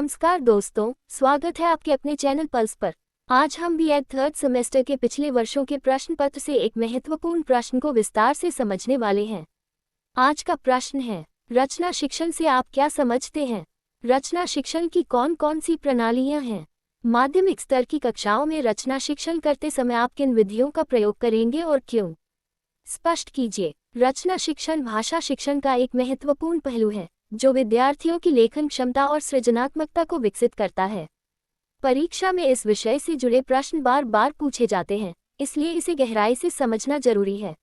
नमस्कार दोस्तों, स्वागत है आपके अपने चैनल पल्स पर। आज हम बीएड थर्ड सेमेस्टर के पिछले वर्षों के प्रश्न पत्र से एक महत्वपूर्ण प्रश्न को विस्तार से समझने वाले हैं। आज का प्रश्न है, रचना शिक्षण से आप क्या समझते हैं? रचना शिक्षण की कौन कौन सी प्रणालियां हैं? माध्यमिक स्तर की कक्षाओं में रचना शिक्षण करते समय आप किन विधियों का प्रयोग करेंगे और क्यों? स्पष्ट कीजिए। रचना शिक्षण भाषा शिक्षण का एक महत्वपूर्ण पहलू है जो विद्यार्थियों की लेखन क्षमता और सृजनात्मकता को विकसित करता है। परीक्षा में इस विषय से जुड़े प्रश्न बार बार पूछे जाते हैं, इसलिए इसे गहराई से समझना जरूरी है।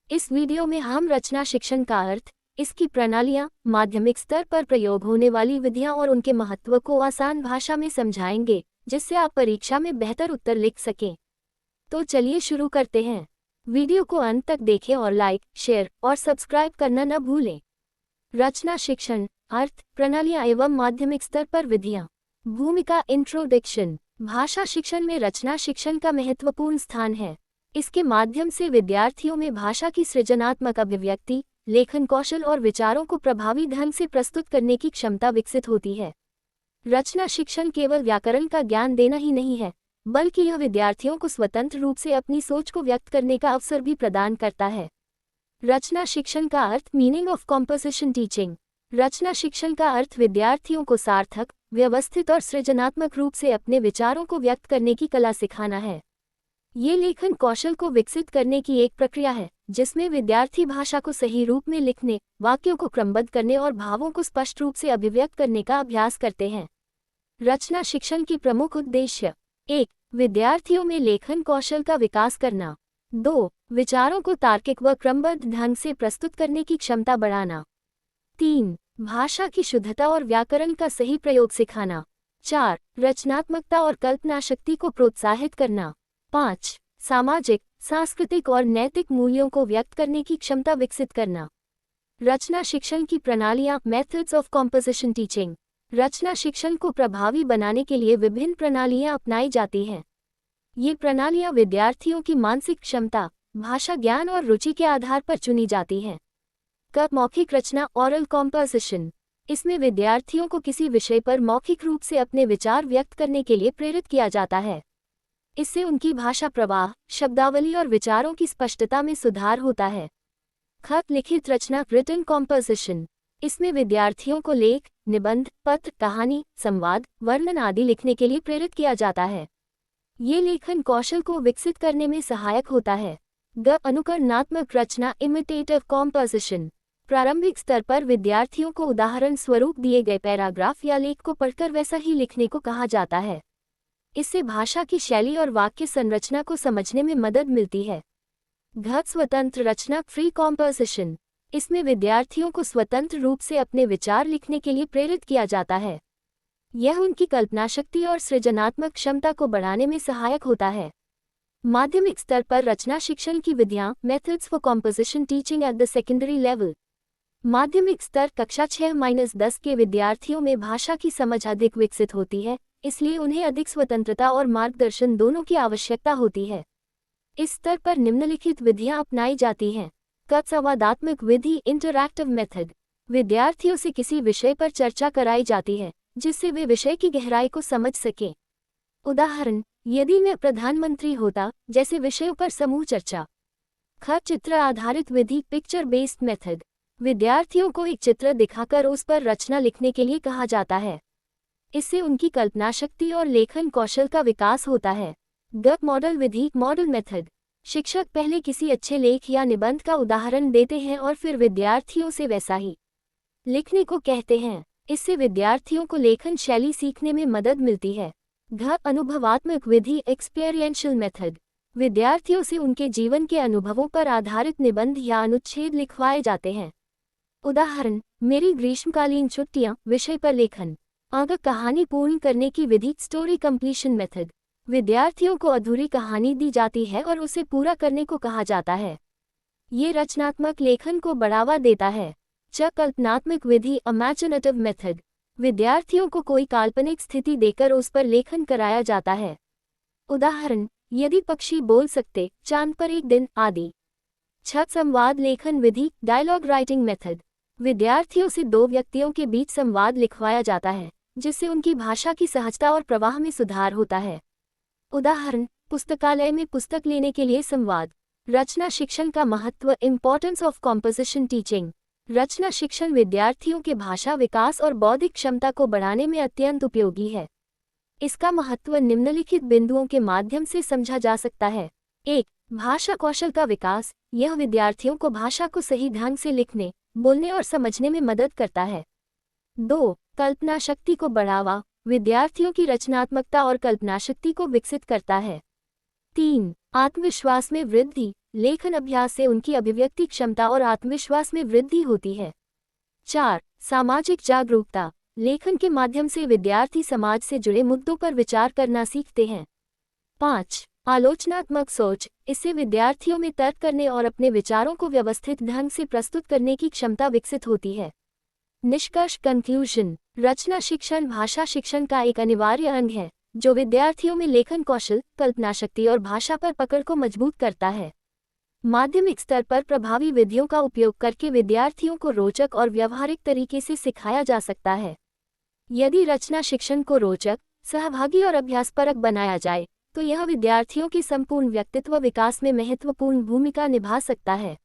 इस वीडियो में हम रचना शिक्षण का अर्थ, इसकी प्रणालियां, माध्यमिक स्तर पर प्रयोग होने वाली विधियां और उनके महत्व को आसान भाषा में समझाएंगे, जिससे आप परीक्षा में बेहतर उत्तर लिख सकें। तो चलिए शुरू करते हैं। वीडियो को अंत तक देखें और लाइक, शेयर और सब्सक्राइब करना न भूलें। रचना शिक्षण, अर्थ, प्रणालियां एवं माध्यमिक स्तर पर विधियां। भूमिका, इंट्रोडक्शन। भाषा शिक्षण में रचना शिक्षण का महत्वपूर्ण स्थान है। इसके माध्यम से विद्यार्थियों में भाषा की सृजनात्मक अभिव्यक्ति, लेखन कौशल और विचारों को प्रभावी ढंग से प्रस्तुत करने की क्षमता विकसित होती है। रचना शिक्षण केवल व्याकरण का ज्ञान देना ही नहीं है, बल्कि यह विद्यार्थियों को स्वतंत्र रूप से अपनी सोच को व्यक्त करने का अवसर भी प्रदान करता है। रचना शिक्षण का अर्थ, मीनिंग ऑफ कॉम्पोजिशन टीचिंग। रचना शिक्षण का अर्थ विद्यार्थियों को सार्थक, व्यवस्थित और सृजनात्मक रूप से अपने विचारों को व्यक्त करने की कला सिखाना है। ये लेखन कौशल को विकसित करने की एक प्रक्रिया है जिसमें विद्यार्थी भाषा को सही रूप में लिखने, वाक्यों को क्रमबद्ध करने और भावों को स्पष्ट रूप से अभिव्यक्त करने का अभ्यास करते हैं। रचना शिक्षण की प्रमुख उद्देश्य: 1. विद्यार्थियों में लेखन कौशल का विकास करना। 2. विचारों को तार्किक व क्रमबद्ध ढंग से प्रस्तुत करने की क्षमता बढ़ाना। 3. भाषा की शुद्धता और व्याकरण का सही प्रयोग सिखाना। 4. रचनात्मकता और कल्पना शक्ति को प्रोत्साहित करना। 5. सामाजिक, सांस्कृतिक और नैतिक मूल्यों को व्यक्त करने की क्षमता विकसित करना। रचना शिक्षण की प्रणालियां, मेथड्स ऑफ कॉम्पोजिशन टीचिंग। रचना शिक्षण को प्रभावी बनाने के लिए विभिन्न प्रणालियां अपनाई जाती हैं। ये प्रणालियां विद्यार्थियों की मानसिक क्षमता, भाषा ज्ञान और रुचि के आधार पर चुनी जाती हैं। मौखिक रचना, ऑरल कॉम्पोजिशन। इसमें विद्यार्थियों को किसी विषय पर मौखिक रूप से अपने विचार व्यक्त करने के लिए प्रेरित किया जाता है। इससे उनकी भाषा प्रवाह, शब्दावली और विचारों की स्पष्टता में सुधार होता है। लिखित रचना, रिटन कॉम्पोजिशन। इसमें विद्यार्थियों को लेख, निबंध, पत्र, कहानी, संवाद, वर्णन आदि लिखने के लिए प्रेरित किया जाता है। ये लेखन कौशल को विकसित करने में सहायक होता है। अनुकरणात्मक रचना, इमिटेटिव कॉम्पोजिशन। प्रारंभिक स्तर पर विद्यार्थियों को उदाहरण स्वरूप दिए गए पैराग्राफ या लेख को पढ़कर वैसा ही लिखने को कहा जाता है। इससे भाषा की शैली और वाक्य संरचना को समझने में मदद मिलती है। स्वतंत्र रचना, फ्री कॉम्पोजिशन। इसमें विद्यार्थियों को स्वतंत्र रूप से अपने विचार लिखने के लिए प्रेरित किया जाता है। यह उनकी कल्पना शक्ति और सृजनात्मक क्षमता को बढ़ाने में सहायक होता है। माध्यमिक स्तर पर रचना शिक्षण की विधियां, methods for composition teaching at the secondary level. माध्यमिक स्तर कक्षा 6-10 के विद्यार्थियों में भाषा की समझ अधिक विकसित होती है, इसलिए उन्हें अधिक स्वतंत्रता और मार्गदर्शन दोनों की आवश्यकता होती है। इस स्तर पर निम्नलिखित विधियां अपनाई जाती हैं। संवादात्मक विधि, इंटरैक्टिव मेथड। विद्यार्थियों से किसी विषय पर चर्चा कराई जाती है जिससे वे विषय की गहराई को समझ सकें। उदाहरण, यदि मैं प्रधानमंत्री होता, जैसे विषयों पर समूह चर्चा। चित्र आधारित विधि, पिक्चर बेस्ड मेथड। विद्यार्थियों को एक चित्र दिखाकर उस पर रचना लिखने के लिए कहा जाता है। इससे उनकी कल्पना शक्ति और लेखन कौशल का विकास होता है। मॉडल विधि, मॉडल मेथड। शिक्षक पहले किसी अच्छे लेख या निबंध का उदाहरण देते हैं और फिर विद्यार्थियों से वैसा ही लिखने को कहते हैं। इससे विद्यार्थियों को लेखन शैली सीखने में मदद मिलती है। अनुभवात्मक विधि, एक्सपीरियंशियल मेथड। विद्यार्थियों से उनके जीवन के अनुभवों पर आधारित निबंध या अनुच्छेद लिखवाए जाते हैं। उदाहरण, मेरी ग्रीष्मकालीन छुट्टियां विषय पर लेखन। कहानी पूर्ण करने की विधि, स्टोरी कंप्लीशन मेथड। विद्यार्थियों को अधूरी कहानी दी जाती है और उसे पूरा करने को कहा जाता है। ये रचनात्मक लेखन को बढ़ावा देता है। कल्पनात्मक विधि, इमेजिनेटिव मेथड। विद्यार्थियों को कोई काल्पनिक स्थिति देकर उस पर लेखन कराया जाता है। उदाहरण, यदि पक्षी बोल सकते, चांद पर एक दिन, आदि। संवाद लेखन विधि, डायलॉग राइटिंग मेथड। विद्यार्थियों से दो व्यक्तियों के बीच संवाद लिखवाया जाता है जिससे उनकी भाषा की सहजता और प्रवाह में सुधार होता है। उदाहरण, पुस्तकालय में पुस्तक लेने के लिए संवाद। रचना शिक्षण का महत्व, इम्पोर्टेंस ऑफ कॉम्पोजिशन टीचिंग। रचना शिक्षण विद्यार्थियों के भाषा विकास और बौद्धिक क्षमता को बढ़ाने में अत्यंत उपयोगी है। इसका महत्व निम्नलिखित बिंदुओं के माध्यम से समझा जा सकता है। 1. भाषा कौशल का विकास। यह विद्यार्थियों को भाषा को सही ढंग से लिखने, बोलने और समझने में मदद करता है। 2. कल्पना शक्ति को बढ़ावा। विद्यार्थियों की रचनात्मकता और कल्पना शक्ति को विकसित करता है। 3. आत्मविश्वास में वृद्धि। लेखन अभ्यास से उनकी अभिव्यक्ति क्षमता और आत्मविश्वास में वृद्धि होती है। 4. सामाजिक जागरूकता। लेखन के माध्यम से विद्यार्थी समाज से जुड़े मुद्दों पर विचार करना सीखते हैं। 5. आलोचनात्मक सोच। इससे विद्यार्थियों में तर्क करने और अपने विचारों को व्यवस्थित ढंग से प्रस्तुत करने की क्षमता विकसित होती है। निष्कर्ष, कंक्लूजन। रचना शिक्षण भाषा शिक्षण का एक अनिवार्य अंग है, जो विद्यार्थियों में लेखन कौशल, कल्पना शक्ति और भाषा पर पकड़ को मजबूत करता है। माध्यमिक स्तर पर प्रभावी विधियों का उपयोग करके विद्यार्थियों को रोचक और व्यावहारिक तरीके से सिखाया जा सकता है। यदि रचना शिक्षण को रोचक, सहभागी और अभ्यासपरक बनाया जाए, तो यह विद्यार्थियों के संपूर्ण व्यक्तित्व विकास में महत्वपूर्ण भूमिका निभा सकता है।